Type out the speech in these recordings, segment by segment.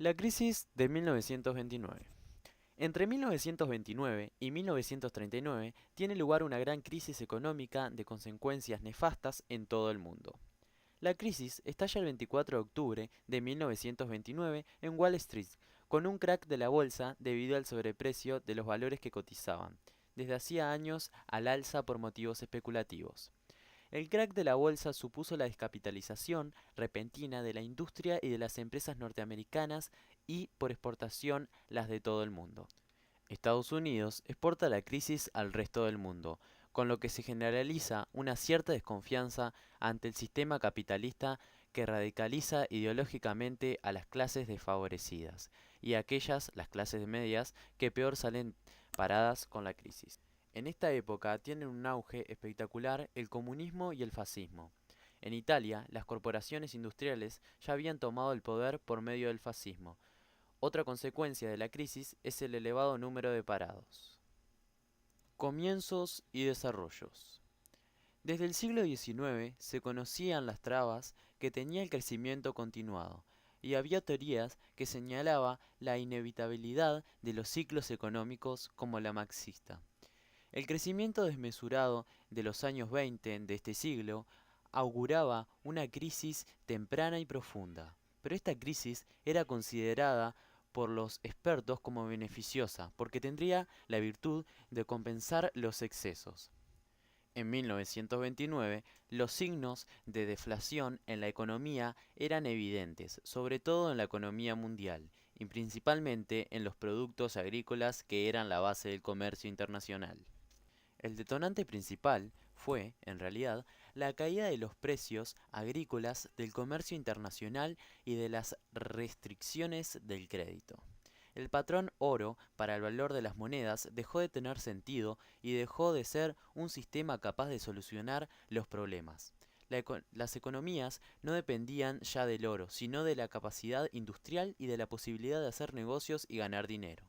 La crisis de 1929. Entre 1929 y 1939 tiene lugar una gran crisis económica de consecuencias nefastas en todo el mundo. La crisis estalla el 24 de octubre de 1929 en Wall Street, con un crack de la bolsa debido al sobreprecio de los valores que cotizaban, desde hacía años al alza por motivos especulativos. El crack de la bolsa supuso la descapitalización repentina de la industria y de las empresas norteamericanas y, por exportación, las de todo el mundo. Estados Unidos exporta la crisis al resto del mundo, con lo que se generaliza una cierta desconfianza ante el sistema capitalista que radicaliza ideológicamente a las clases desfavorecidas y a aquellas, las clases medias, que peor salen paradas con la crisis. En esta época tienen un auge espectacular el comunismo y el fascismo. En Italia, las corporaciones industriales ya habían tomado el poder por medio del fascismo. Otra consecuencia de la crisis es el elevado número de parados. Comienzos y desarrollos. Desde el siglo XIX se conocían las trabas que tenía el crecimiento continuado, y había teorías que señalaba la inevitabilidad de los ciclos económicos como la marxista. El crecimiento desmesurado de los años 20 de este siglo auguraba una crisis temprana y profunda, pero esta crisis era considerada por los expertos como beneficiosa, porque tendría la virtud de compensar los excesos. En 1929, los signos de deflación en la economía eran evidentes, sobre todo en la economía mundial, y principalmente en los productos agrícolas que eran la base del comercio internacional. El detonante principal fue, en realidad, la caída de los precios agrícolas del comercio internacional y de las restricciones del crédito. El patrón oro para el valor de las monedas dejó de tener sentido y dejó de ser un sistema capaz de solucionar los problemas. Las economías no dependían ya del oro, sino de la capacidad industrial y de la posibilidad de hacer negocios y ganar dinero.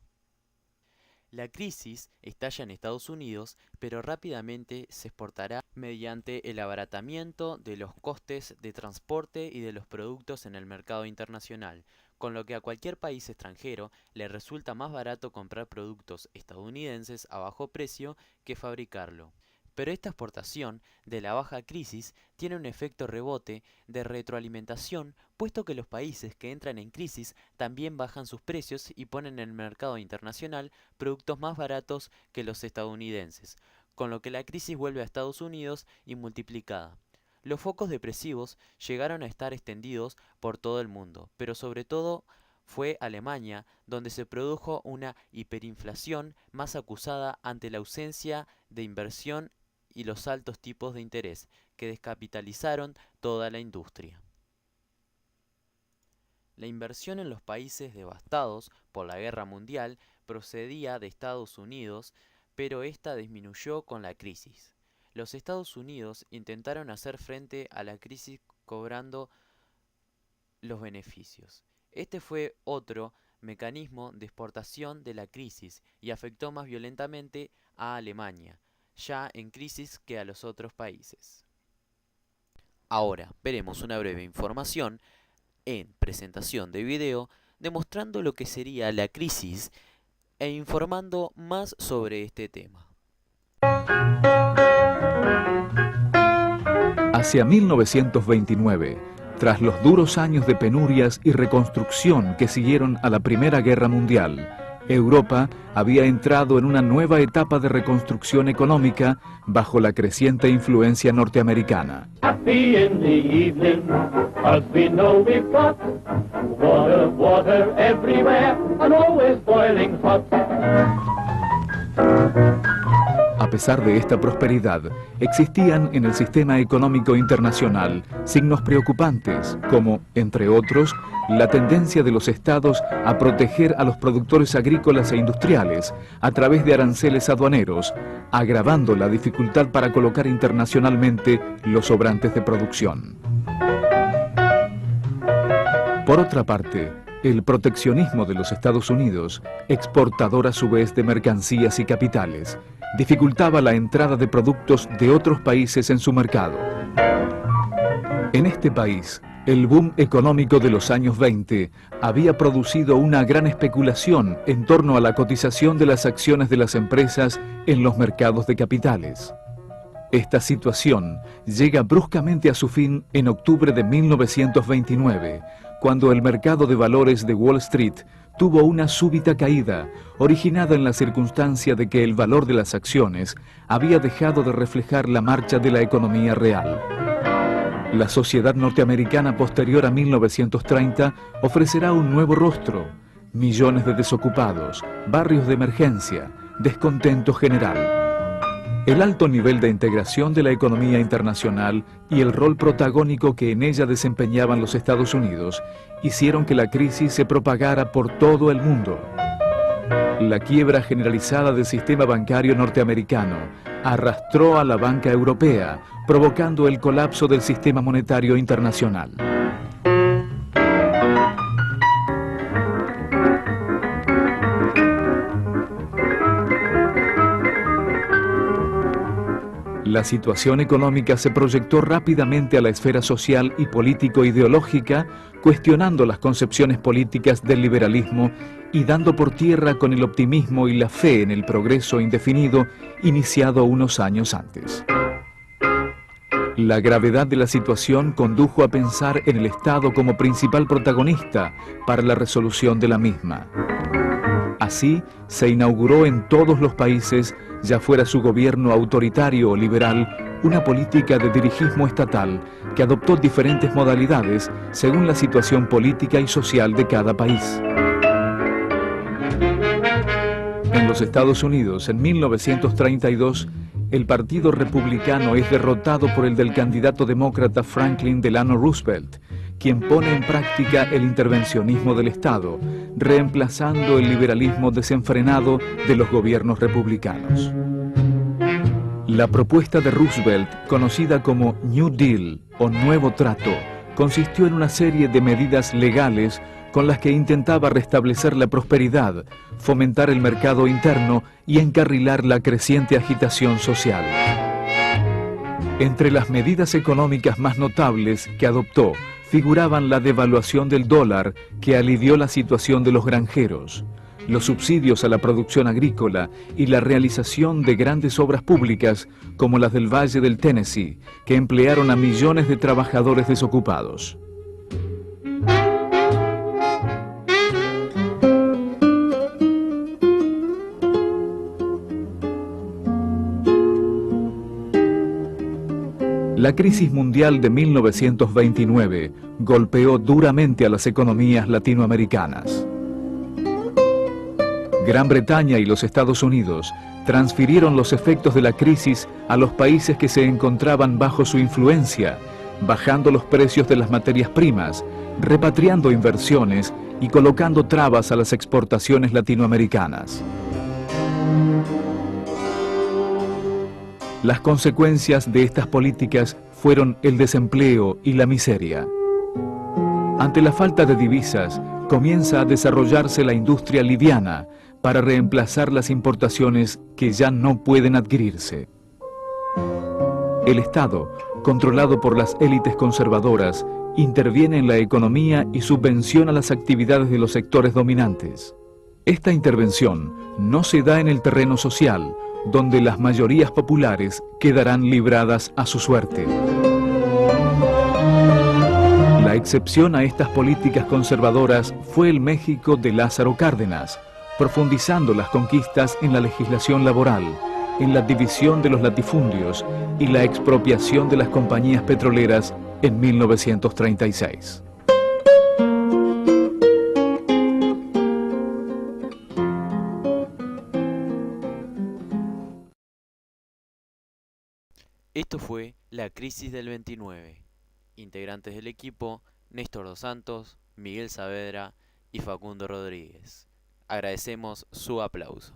La crisis estalla en Estados Unidos, pero rápidamente se exportará mediante el abaratamiento de los costes de transporte y de los productos en el mercado internacional, con lo que a cualquier país extranjero le resulta más barato comprar productos estadounidenses a bajo precio que fabricarlo. Pero esta exportación de la baja crisis tiene un efecto rebote de retroalimentación, puesto que los países que entran en crisis también bajan sus precios y ponen en el mercado internacional productos más baratos que los estadounidenses, con lo que la crisis vuelve a Estados Unidos y multiplicada. Los focos depresivos llegaron a estar extendidos por todo el mundo, pero sobre todo fue Alemania donde se produjo una hiperinflación más acusada ante la ausencia de inversión y los altos tipos de interés, que descapitalizaron toda la industria. La inversión en los países devastados por la guerra mundial procedía de Estados Unidos, pero esta disminuyó con la crisis. Los Estados Unidos intentaron hacer frente a la crisis cobrando los beneficios. Este fue otro mecanismo de exportación de la crisis y afectó más violentamente a Alemania, ya en crisis, que a los otros países. Ahora veremos una breve información en presentación de video demostrando lo que sería la crisis e informando más sobre este tema. Hacia 1929, tras los duros años de penurias y reconstrucción que siguieron a la Primera Guerra Mundial, Europa había entrado en una nueva etapa de reconstrucción económica bajo la creciente influencia norteamericana. Happy in the evening, 'cause we know we've got water everywhere and always boiling hot. A pesar de esta prosperidad, existían en el sistema económico internacional signos preocupantes, como, entre otros, la tendencia de los estados a proteger a los productores agrícolas e industriales a través de aranceles aduaneros, agravando la dificultad para colocar internacionalmente los sobrantes de producción. Por otra parte, el proteccionismo de los Estados Unidos, exportador a su vez de mercancías y capitales, dificultaba la entrada de productos de otros países en su mercado. En este país, El boom económico de los años 20 había producido una gran especulación en torno a la cotización de las acciones de las empresas en los mercados de capitales. Esta situación llega bruscamente a su fin en octubre de 1929, cuando el mercado de valores de Wall Street tuvo una súbita caída, originada en la circunstancia de que el valor de las acciones había dejado de reflejar la marcha de la economía real. La sociedad norteamericana posterior a 1930 ofrecerá un nuevo rostro, millones de desocupados, barrios de emergencia, descontento general. El alto nivel de integración de la economía internacional y el rol protagónico que en ella desempeñaban los Estados Unidos hicieron que la crisis se propagara por todo el mundo. La quiebra generalizada del sistema bancario norteamericano arrastró a la banca europea, provocando el colapso del sistema monetario internacional. La situación económica se proyectó rápidamente a la esfera social y político-ideológica, cuestionando las concepciones políticas del liberalismo y dando por tierra con el optimismo y la fe en el progreso indefinido iniciado unos años antes. La gravedad de la situación condujo a pensar en el Estado como principal protagonista para la resolución de la misma. Así, se inauguró en todos los países, ya fuera su gobierno autoritario o liberal, una política de dirigismo estatal que adoptó diferentes modalidades según la situación política y social de cada país. En los Estados Unidos, en 1932, el Partido Republicano es derrotado por el del candidato demócrata Franklin Delano Roosevelt, quien pone en práctica el intervencionismo del Estado, reemplazando el liberalismo desenfrenado de los gobiernos republicanos. La propuesta de Roosevelt, conocida como New Deal o Nuevo Trato, consistió en una serie de medidas legales con las que intentaba restablecer la prosperidad, fomentar el mercado interno y encarrilar la creciente agitación social. Entre las medidas económicas más notables que adoptó figuraban la devaluación del dólar, que alivió la situación de los granjeros, los subsidios a la producción agrícola y la realización de grandes obras públicas como las del Valle del Tennessee, que emplearon a millones de trabajadores desocupados. La crisis mundial de 1929 golpeó duramente a las economías latinoamericanas. Gran Bretaña y los Estados Unidos transfirieron los efectos de la crisis a los países que se encontraban bajo su influencia, bajando los precios de las materias primas, repatriando inversiones y colocando trabas a las exportaciones latinoamericanas. Las consecuencias de estas políticas fueron el desempleo y la miseria. Ante la falta de divisas, comienza a desarrollarse la industria liviana para reemplazar las importaciones que ya no pueden adquirirse. El Estado, controlado por las élites conservadoras, interviene en la economía y subvenciona las actividades de los sectores dominantes. Esta intervención no se da en el terreno social, donde las mayorías populares quedarán libradas a su suerte. La excepción a estas políticas conservadoras fue el México de Lázaro Cárdenas, profundizando las conquistas en la legislación laboral, en la división de los latifundios y la expropiación de las compañías petroleras en 1936. Esto fue la crisis del 29. Integrantes del equipo: Néstor Dos Santos, Miguel Saavedra y Facundo Rodríguez. Agradecemos su aplauso.